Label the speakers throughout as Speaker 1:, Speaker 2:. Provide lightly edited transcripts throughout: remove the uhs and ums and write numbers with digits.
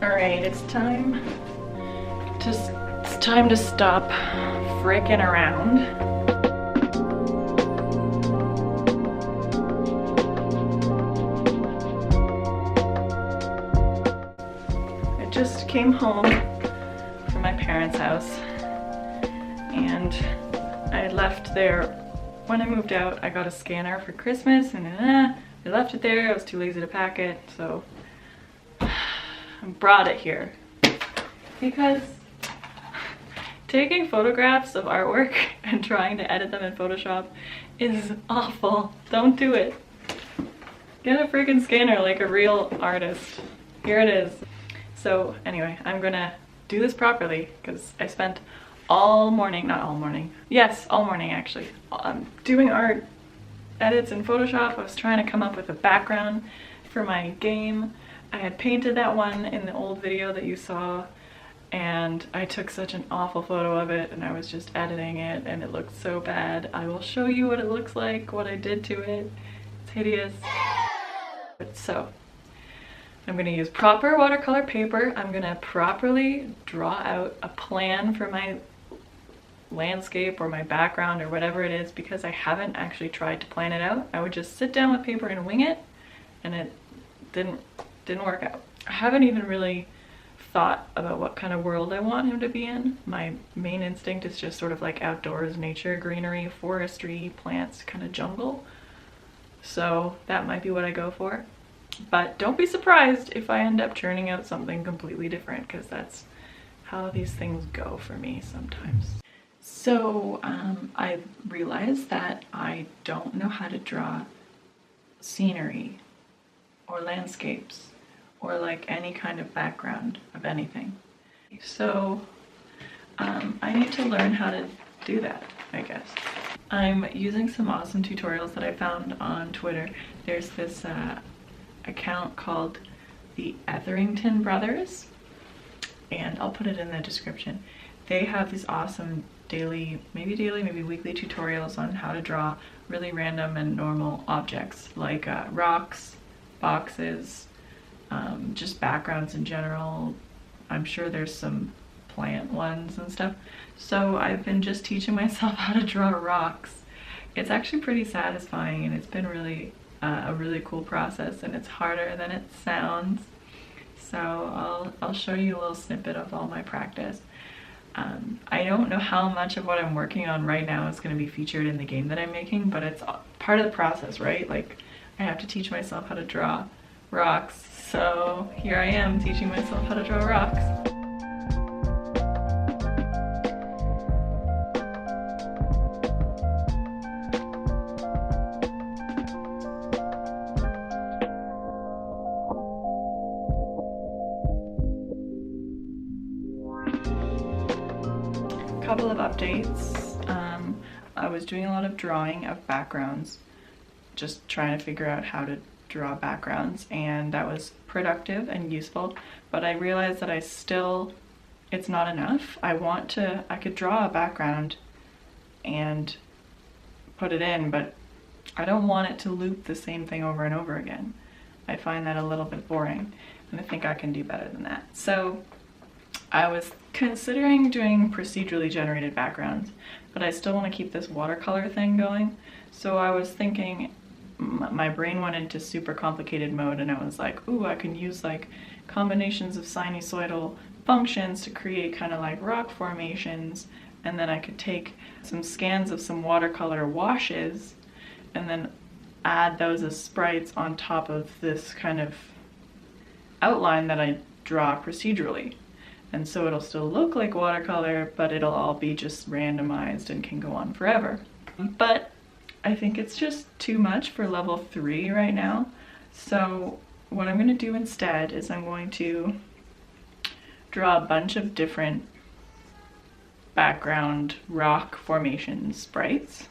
Speaker 1: Alright, it's time to stop fricking around. I just came home from my parents' house and I left there when I moved out. I got a scanner for Christmas and I left it there. I was too lazy to pack it, so I brought it here because taking photographs of artwork and trying to edit them in Photoshop is awful. Don't do it. Get a freaking scanner like a real artist. Here it is. So anyway, I'm gonna do this properly because I spent all morning, not all morning, yes, all morning actually, doing art edits in Photoshop. I was trying to come up with a background for my game. I had painted that one in the old video that you saw, and I took such an awful photo of it and I was just editing it and it looked so bad. I will show you what it looks like, what I did to it. It's hideous. So I'm gonna use proper watercolor paper. I'm gonna properly draw out a plan for my landscape or my background or whatever it is, because I haven't actually tried to plan it out. I would just sit down with paper and wing it, and it didn't work out. I haven't even really thought about what kind of world I want him to be in. My main instinct is just sort of like outdoors, nature, greenery, forestry, plants, kind of jungle. So that might be what I go for. But don't be surprised if I end up churning out something completely different, because that's how these things go for me sometimes. So I realized that I don't know how to draw scenery or landscapes or like any kind of background of anything. So I need to learn how to do that, I guess. I'm using some awesome tutorials that I found on Twitter. There's this account called the Etherington brothers, and I'll put it in the description. They have these awesome daily, maybe weekly tutorials on how to draw really random and normal objects like rocks, boxes, just backgrounds in general. I'm sure there's some plant ones and stuff. So I've been just teaching myself how to draw rocks. It's actually pretty satisfying, and it's been really a really cool process, and it's harder than it sounds. So I'll show you a little snippet of all my practice. I don't know how much of what I'm working on right now is going to be featured in the game that I'm making, but it's part of the process, right? Like, I have to teach myself how to draw rocks. So here I am teaching myself how to draw rocks. Couple of updates. I was doing a lot of drawing of backgrounds, just trying to figure out how to draw backgrounds, and that was productive and useful, but I realized that it's not enough. I could draw a background and put it in, but I don't want it to loop the same thing over and over again. I find that a little bit boring, and I think I can do better than that. So I was considering doing procedurally generated backgrounds, but I still want to keep this watercolor thing going. So I was thinking, my brain went into super complicated mode, and I was like, ooh, I can use like combinations of sinusoidal functions to create kind of like rock formations, and then I could take some scans of some watercolor washes and then add those as sprites on top of this kind of outline that I draw procedurally. And so it'll still look like watercolor, but it'll all be just randomized and can go on forever. But I think it's just too much for level 3 right now. So what I'm going to do instead is I'm going to draw a bunch of different background rock formation sprites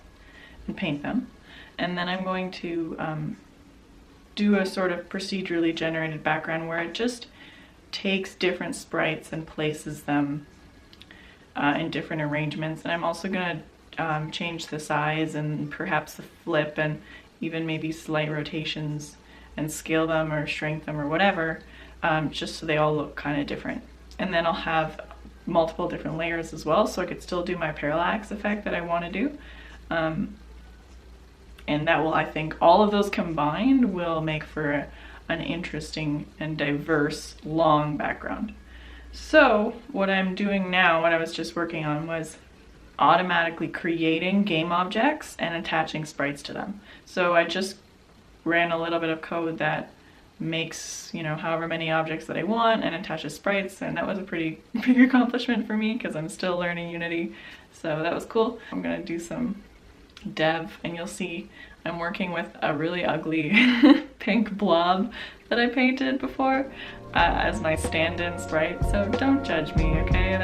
Speaker 1: and paint them. And then I'm going to do a sort of procedurally generated background where it just takes different sprites and places them in different arrangements. And I'm also going to change the size and perhaps the flip and even maybe slight rotations and scale them or shrink them or whatever just so they all look kind of different. And then I'll have multiple different layers as well, so I could still do my parallax effect that I want to do. And that will, I think, all of those combined will make for an interesting and diverse long background. So what I'm doing now, what I was just working on, was automatically creating game objects and attaching sprites to them. So I just ran a little bit of code that makes, you know, however many objects that I want and attaches sprites, and that was a pretty big accomplishment for me because I'm still learning Unity, so that was cool. I'm gonna do some dev and you'll see I'm working with a really ugly pink blob that I painted before as my stand-in sprite, so don't judge me, okay?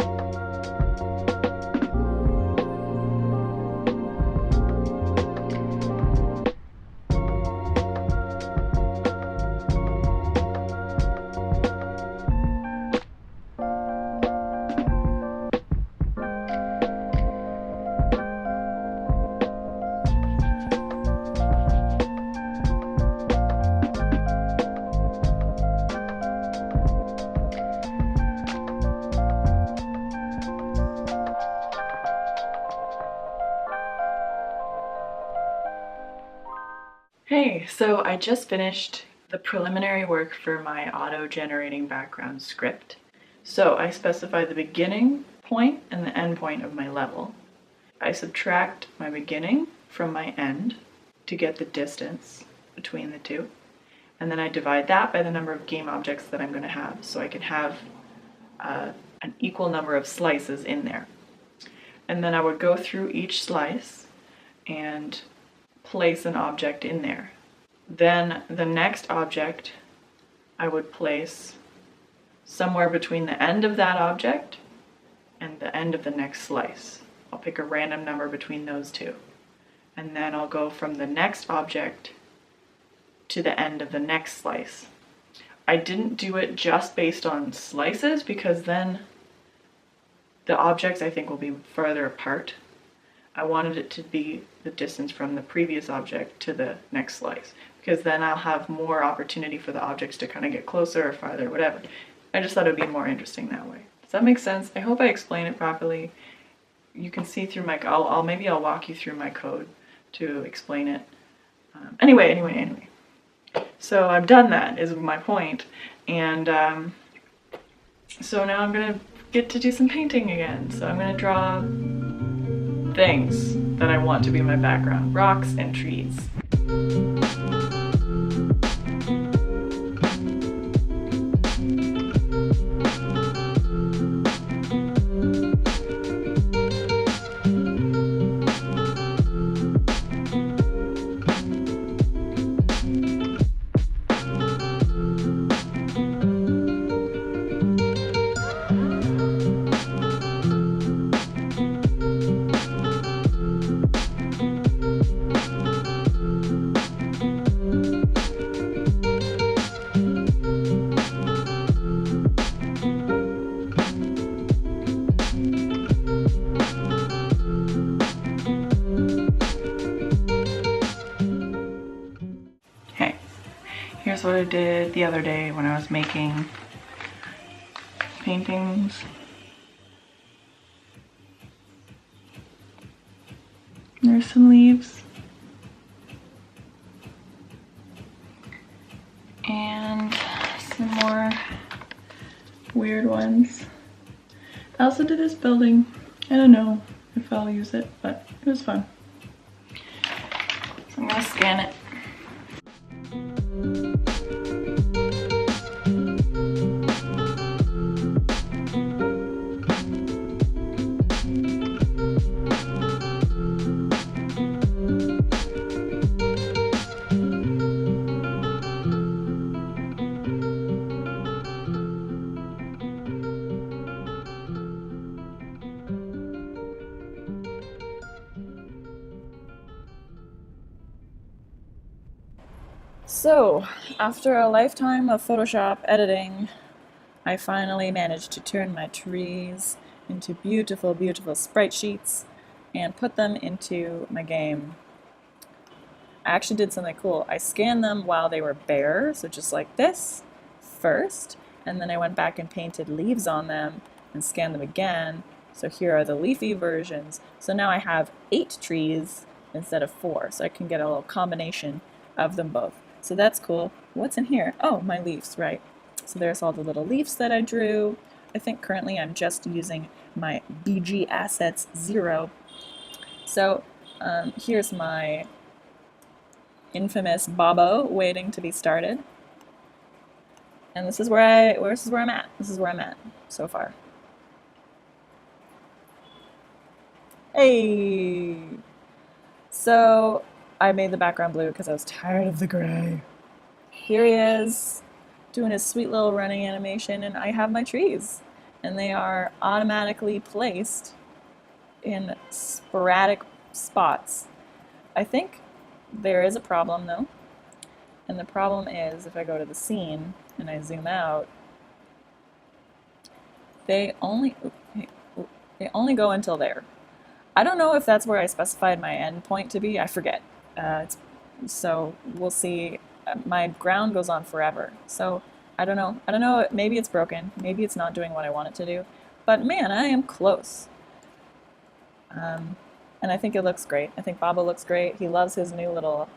Speaker 1: Hey, so I just finished the preliminary work for my auto-generating background script. So I specify the beginning point and the end point of my level. I subtract my beginning from my end to get the distance between the two. And then I divide that by the number of game objects that I'm going to have, so I can have an equal number of slices in there. And then I would go through each slice and place an object in there. Then the next object I would place somewhere between the end of that object and the end of the next slice. I'll pick a random number between those two. And then I'll go from the next object to the end of the next slice. I didn't do it just based on slices because then the objects I think will be further apart. I wanted it to be the distance from the previous object to the next slice, because then I'll have more opportunity for the objects to kind of get closer or farther, whatever. I just thought it would be more interesting that way. Does that make sense? I hope I explain it properly. You can see through my, maybe I'll walk you through my code to explain it. Anyway. So I've done that, is my point. And so now I'm gonna get to do some painting again. So I'm gonna draw things that I want to be my background, rocks and trees. Here's what I did the other day when I was making paintings. There's some leaves. And some more weird ones. I also did this building. I don't know if I'll use it, but it was fun. So I'm gonna scan it. So, after a lifetime of Photoshop editing, I finally managed to turn my trees into beautiful, beautiful sprite sheets and put them into my game. I actually did something cool. I scanned them while they were bare, so just like this, first, and then I went back and painted leaves on them and scanned them again. So here are the leafy versions. So now I have 8 trees instead of 4, so I can get a little combination of them both. So that's cool. What's in here? Oh, my leaves, right. So there's all the little leaves that I drew. I think currently I'm just using my BG Assets 0. So here's my infamous Bobo waiting to be started. And this is where I'm at. This is where I'm at so far. Hey! So I made the background blue because I was tired of the gray. Here he is, doing his sweet little running animation, and I have my trees. And they are automatically placed in sporadic spots. I think there is a problem though. And the problem is, if I go to the scene and I zoom out, they only go until there. I don't know if that's where I specified my end point to be. I forget. So we'll see. My ground goes on forever. So I don't know. I don't know. Maybe it's broken. Maybe it's not doing what I want it to do. But man, I am close. And I think it looks great. I think Baba looks great. He loves his new little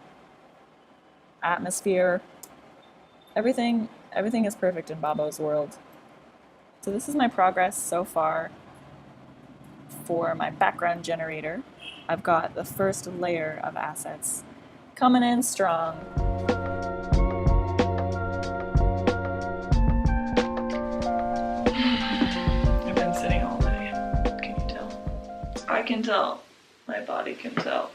Speaker 1: atmosphere. Everything is perfect in Babo's world. So this is my progress so far for my background generator. I've got the first layer of assets coming in strong. I've been sitting all day. Can you tell? I can tell. My body can tell.